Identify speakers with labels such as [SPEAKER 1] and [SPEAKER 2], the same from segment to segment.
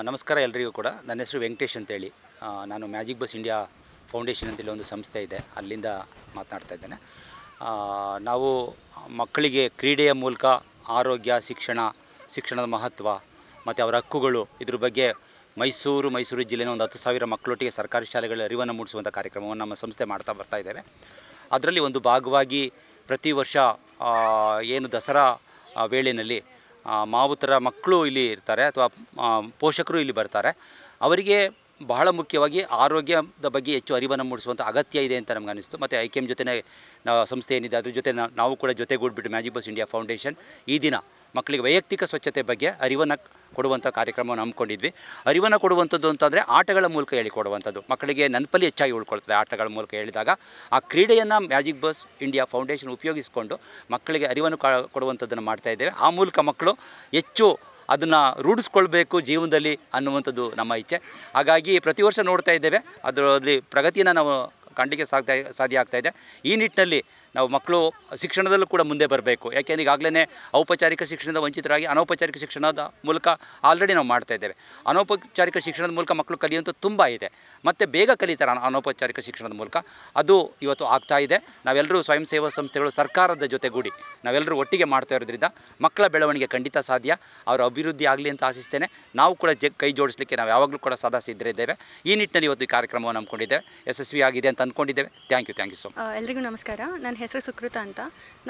[SPEAKER 1] ನಮಸ್ಕಾರ ಎಲ್ಲರಿಗೂ ಕೂಡ. ನನ್ನ ಹೆಸರು ವೆಂಕಟೇಶ್ ಅಂತೇಳಿ. ನಾನು ಮ್ಯಾಜಿಕ್ ಬಸ್ ಇಂಡಿಯಾ ಫೌಂಡೇಶನ್ ಅಂತೇಳಿ ಒಂದು ಸಂಸ್ಥೆ ಇದೆ, ಅಲ್ಲಿಂದ ಮಾತನಾಡ್ತಾ ಇದ್ದೇನೆ. ನಾವು ಮಕ್ಕಳಿಗೆ ಕ್ರೀಡೆಯ ಮೂಲಕ ಆರೋಗ್ಯ, ಶಿಕ್ಷಣದ ಮಹತ್ವ ಮತ್ತು ಅವರ ಹಕ್ಕುಗಳು ಇದ್ರ ಬಗ್ಗೆ ಮೈಸೂರು ಜಿಲ್ಲೆಯ ಒಂದು 10,000 ಮಕ್ಕಳೊಟ್ಟಿಗೆ ಸರ್ಕಾರಿ ಶಾಲೆಗಳ ಅರಿವನ್ನು ಮೂಡಿಸುವಂಥ ಕಾರ್ಯಕ್ರಮವನ್ನು ನಮ್ಮ ಸಂಸ್ಥೆ ಮಾಡ್ತಾ ಬರ್ತಾ ಇದ್ದೇವೆ. ಅದರಲ್ಲಿ ಒಂದು ಭಾಗವಾಗಿ ಪ್ರತಿ ವರ್ಷ ಏನು ದಸರಾ ವೇಳೆಯಲ್ಲಿ ಮಾವುತರ ಮಕ್ಕಳು ಇಲ್ಲಿ ಇರ್ತಾರೆ ಅಥವಾ ಪೋಷಕರು ಇಲ್ಲಿ ಬರ್ತಾರೆ. ಅವರಿಗೆ ಬಹಳ ಮುಖ್ಯವಾಗಿ ಆರೋಗ್ಯದ ಬಗ್ಗೆ ಹೆಚ್ಚು ಅರಿವನ್ನು ಮೂಡಿಸುವಂಥ ಅಗತ್ಯ ಇದೆ ಅಂತ ನಮ್ಗೆ ಅನಿಸ್ತು. ಮತ್ತು IKM ಜೊತೆ ನಾವು ಸಂಸ್ಥೆ ಏನಿದೆ ಅದ್ರ ಜೊತೆ ನಾವು ಕೂಡ ಜೊತೆಗೂಡ್ಬಿಟ್ಟು ಮ್ಯಾಜಿಕ್ ಬಸ್ ಇಂಡಿಯಾ ಫೌಂಡೇಶನ್ ಈ ದಿನ ಮಕ್ಕಳಿಗೆ ವೈಯಕ್ತಿಕ ಸ್ವಚ್ಛತೆ ಬಗ್ಗೆ ಅರಿವನ್ನು ಕೊಡುವಂಥ ಕಾರ್ಯಕ್ರಮವನ್ನು ಹಮ್ಮಿಕೊಂಡಿದ್ವಿ. ಅರಿವನ್ನು ಕೊಡುವಂಥದ್ದು ಅಂತಂದರೆ ಆಟಗಳ ಮೂಲಕ ಹೇಳಿಕೊಡುವಂಥದ್ದು. ಮಕ್ಕಳಿಗೆ ನೆನಪಲ್ಲಿ ಹೆಚ್ಚಾಗಿ ಉಳ್ಕೊಳ್ತದೆ ಆಟಗಳ ಮೂಲಕ ಹೇಳಿದಾಗ. ಆ ಕ್ರೀಡೆಯನ್ನು ಮ್ಯಾಜಿಕ್ ಬಸ್ ಇಂಡಿಯಾ ಫೌಂಡೇಶನ್ ಉಪಯೋಗಿಸಿಕೊಂಡು ಮಕ್ಕಳಿಗೆ ಅರಿವನ್ನು ಕೊಡುವಂಥದ್ದನ್ನು ಮಾಡ್ತಾಯಿದ್ದೇವೆ. ಆ ಮೂಲಕ ಮಕ್ಕಳು ಹೆಚ್ಚು ಅದನ್ನು ರೂಢಿಸ್ಕೊಳ್ಬೇಕು ಜೀವನದಲ್ಲಿ ಅನ್ನುವಂಥದ್ದು ನಮ್ಮ ಇಚ್ಛೆ. ಹಾಗಾಗಿ ಪ್ರತಿ ವರ್ಷ ನೋಡ್ತಾ ಇದ್ದೇವೆ, ಅದರಲ್ಲಿ ಪ್ರಗತಿಯನ್ನು ನಾವು ಕಾಣಲಿಕ್ಕೆ ಸಾಧ್ಯ ಆಗ್ತಾಯಿದೆ. ಈ ನಿಟ್ಟಿನಲ್ಲಿ ನಾವು ಮಕ್ಕಳು ಶಿಕ್ಷಣದಲ್ಲೂ ಕೂಡ ಮುಂದೆ ಬರಬೇಕು. ಯಾಕೆಂದರೆ ಈಗಾಗಲೇ ಔಪಚಾರಿಕ ಶಿಕ್ಷಣದ ವಂಚಿತರಾಗಿ ಅನೌಪಚಾರಿಕ ಶಿಕ್ಷಣದ ಮೂಲಕ ಆಲ್ರೆಡಿ ನಾವು ಮಾಡ್ತಾಯಿದ್ದೇವೆ. ಅನೌಪಚಾರಿಕ ಶಿಕ್ಷಣದ ಮೂಲಕ ಮಕ್ಕಳು ಕಲಿಯುವಂಥದ್ದು ತುಂಬ ಇದೆ, ಮತ್ತು ಬೇಗ ಕಲಿತಾರೆ ಅನೌಪಚಾರಿಕ ಶಿಕ್ಷಣದ ಮೂಲಕ. ಅದು ಇವತ್ತು ಆಗ್ತಾಯಿದೆ. ನಾವೆಲ್ಲರೂ ಸ್ವಯಂ ಸೇವಾ ಸಂಸ್ಥೆಗಳು ಸರ್ಕಾರದ ಜೊತೆಗೂಡಿ ನಾವೆಲ್ಲರೂ ಒಟ್ಟಿಗೆ ಮಾಡ್ತಾ ಇರೋದ್ರಿಂದ ಮಕ್ಕಳ ಬೆಳವಣಿಗೆ ಖಂಡಿತ ಸಾಧ್ಯ. ಅವರ ಅಭಿವೃದ್ಧಿ ಆಗಲಿ ಅಂತ ಆಶಿಸ್ತೇನೆ. ನಾವು ಕೂಡ ಕೈ ಜೋಡಿಸಲಿಕ್ಕೆ ನಾವು ಯಾವಾಗಲೂ ಕೂಡ ಸದಾ ಸಿದ್ಧರಿದ್ದೇವೆ. ಈ ನಿಟ್ಟಿನಲ್ಲಿ ಇವತ್ತು ಈ ಕಾರ್ಯಕ್ರಮವನ್ನು ಹಮ್ಮಿಕೊಂಡಿದ್ದೇವೆ, ಯಶಸ್ವಿಯಾಗಿದೆ ಅಂತ ಅಂದ್ಕೊಂಡಿದ್ದೇವೆ. Thank you so much.
[SPEAKER 2] ಎಲ್ರಿಗೂ ನಮಸ್ಕಾರ. ನನ್ನ ಹೆಸರು ಸುಕೃತ ಅಂತ.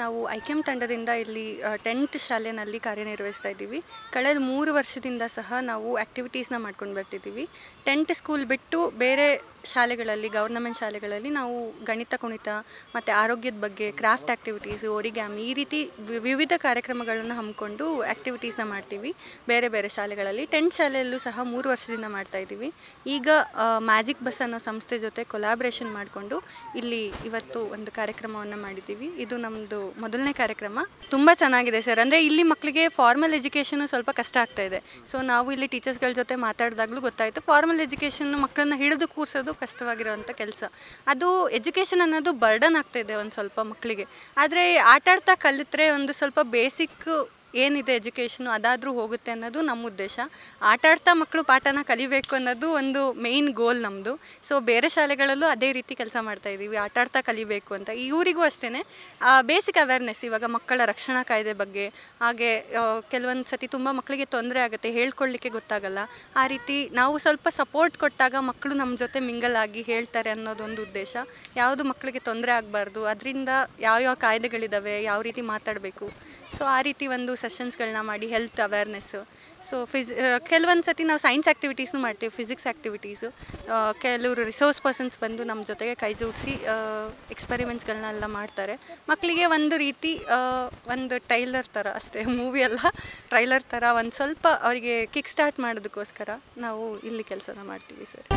[SPEAKER 2] ನಾವು IKM ತಂಡದಿಂದ ಇಲ್ಲಿ 10th ಶಾಲೆಯಲ್ಲಿ ಕಾರ್ಯನಿರ್ವಹಿಸ್ತಾ ಇದ್ದೀವಿ. ಕಳೆದ 3 ವರ್ಷದಿಂದ ಸಹ ನಾವು ಆ್ಯಕ್ಟಿವಿಟೀಸ್ನ ಮಾಡ್ಕೊಂಡು ಬರ್ತಿದ್ದೀವಿ. 10th ಸ್ಕೂಲ್ ಬಿಟ್ಟು ಬೇರೆ ಶಾಲೆಗಳಲ್ಲಿ, ಗೌರ್ನಮೆಂಟ್ ಶಾಲೆಗಳಲ್ಲಿ ನಾವು ಗಣಿತ ಕುಣಿತ ಮತ್ತು ಆರೋಗ್ಯದ ಬಗ್ಗೆ, ಕ್ರಾಫ್ಟ್ ಆ್ಯಕ್ಟಿವಿಟೀಸು, ಒರಿಗ್ಯಾಮಿ, ಈ ರೀತಿ ವಿವಿಧ ಕಾರ್ಯಕ್ರಮಗಳನ್ನು ಹಮ್ಮಿಕೊಂಡು ಆ್ಯಕ್ಟಿವಿಟೀಸ್ನ ಮಾಡ್ತೀವಿ ಬೇರೆ ಬೇರೆ ಶಾಲೆಗಳಲ್ಲಿ. 10th ಶಾಲೆಯಲ್ಲೂ ಸಹ 3 ವರ್ಷದಿಂದ ಮಾಡ್ತಾಯಿದ್ದೀವಿ. ಈಗ ಮ್ಯಾಜಿಕ್ ಬಸ್ ಅನ್ನೋ ಸಂಸ್ಥೆ ಜೊತೆ ಕೊಲಾಬ್ರೇಷನ್ ಮಾಡಿಕೊಂಡು ಇಲ್ಲಿ ಇವತ್ತು ಒಂದು ಕಾರ್ಯಕ್ರಮವನ್ನು ಮಾಡಿದ್ದೀವಿ. ಇದು ನಮ್ಮದು ಮೊದಲನೇ ಕಾರ್ಯಕ್ರಮ. ತುಂಬ ಚೆನ್ನಾಗಿದೆ ಸರ್. ಅಂದರೆ ಇಲ್ಲಿ ಮಕ್ಕಳಿಗೆ ಫಾರ್ಮಲ್ ಎಜುಕೇಷನು ಸ್ವಲ್ಪ ಕಷ್ಟ ಆಗ್ತಾಯಿದೆ. ಸೊ ನಾವು ಇಲ್ಲಿ ಟೀಚರ್ಸ್ಗಳ ಜೊತೆ ಮಾತಾಡಿದಾಗಲೂ ಗೊತ್ತಾಯಿತು, ಫಾರ್ಮಲ್ ಎಜುಕೇಷನ್ನು ಮಕ್ಕಳನ್ನ ಹಿಡಿದು ಕೂರಿಸೋದು ಕಷ್ಟವಾಗಿರೋವಂಥ ಕೆಲಸ. ಅದು ಎಜುಕೇಷನ್ ಅನ್ನೋದು ಬರ್ಡನ್ ಆಗ್ತಾಯಿದೆ ಒಂದು ಸ್ವಲ್ಪ ಮಕ್ಕಳಿಗೆ. ಆದರೆ ಆಟಾಡ್ತಾ ಕಲಿತ್ರೆ ಒಂದು ಸ್ವಲ್ಪ ಬೇಸಿಕ್ ಏನಿದೆ ಎಜುಕೇಷನು ಅದಾದರೂ ಹೋಗುತ್ತೆ ಅನ್ನೋದು ನಮ್ಮ ಉದ್ದೇಶ. ಆಟಾಡ್ತಾ ಮಕ್ಕಳು ಪಾಠನ ಕಲಿಬೇಕು ಅನ್ನೋದು ಒಂದು ಮೇಯ್ನ್ ಗೋಲ್ ನಮ್ಮದು. ಸೊ ಬೇರೆ ಶಾಲೆಗಳಲ್ಲೂ ಅದೇ ರೀತಿ ಕೆಲಸ ಮಾಡ್ತಾಯಿದ್ದೀವಿ, ಆಟಾಡ್ತಾ ಕಲಿಬೇಕು ಅಂತ. ಇವರಿಗೂ ಅಷ್ಟೇ ಬೇಸಿಕ್ ಅವೇರ್ನೆಸ್, ಇವಾಗ ಮಕ್ಕಳ ರಕ್ಷಣಾ ಕಾಯ್ದೆ ಬಗ್ಗೆ, ಹಾಗೆ ಕೆಲವೊಂದು ಸತಿ ತುಂಬ ಮಕ್ಕಳಿಗೆ ತೊಂದರೆ ಆಗುತ್ತೆ, ಹೇಳ್ಕೊಳ್ಳಿಕ್ಕೆ ಗೊತ್ತಾಗಲ್ಲ. ಆ ರೀತಿ ನಾವು ಸ್ವಲ್ಪ ಸಪೋರ್ಟ್ ಕೊಟ್ಟಾಗ ಮಕ್ಕಳು ನಮ್ಮ ಜೊತೆ ಮಿಂಗಲ್ ಆಗಿ ಹೇಳ್ತಾರೆ ಅನ್ನೋದೊಂದು ಉದ್ದೇಶ. ಯಾವುದು ಮಕ್ಕಳಿಗೆ ತೊಂದರೆ ಆಗಬಾರ್ದು, ಅದರಿಂದ ಯಾವ್ಯಾವ ಕಾಯ್ದೆಗಳಿದ್ದಾವೆ, ಯಾವ ರೀತಿ ಮಾತಾಡಬೇಕು, ಸೊ ಆ ರೀತಿ ಒಂದು ಸೆಷನ್ಸ್ಗಳನ್ನ ಮಾಡಿ ಹೆಲ್ತ್ ಅವೇರ್ನೆಸ್ಸು. ಸೊ ಕೆಲವೊಂದು ಸತಿ ನಾವು ಸೈನ್ಸ್ ಆ್ಯಕ್ಟಿವಿಟೀಸ್ನು ಮಾಡ್ತೀವಿ, ಫಿಸಿಕ್ಸ್ ಆ್ಯಕ್ಟಿವಿಟೀಸು. ಕೆಲವರು ರಿಸೋರ್ಸ್ ಪರ್ಸನ್ಸ್ ಬಂದು ನಮ್ಮ ಜೊತೆಗೆ ಕೈ ಜೋಡಿಸಿ ಎಕ್ಸ್ಪೆರಿಮೆಂಟ್ಸ್ಗಳನ್ನೆಲ್ಲ ಮಾಡ್ತಾರೆ. ಮಕ್ಕಳಿಗೆ ಒಂದು ರೀತಿ ಒಂದು ಟ್ರೈಲರ್ ಥರ ಅಷ್ಟೇ, ಮೂವಿ ಅಲ್ಲ, ಟ್ರೈಲರ್ ಥರ ಒಂದು ಸ್ವಲ್ಪ ಅವರಿಗೆ ಕಿಕ್ ಸ್ಟಾರ್ಟ್ ಮಾಡೋದಕ್ಕೋಸ್ಕರ ನಾವು ಇಲ್ಲಿ ಕೆಲಸನ ಮಾಡ್ತೀವಿ ಸರ್.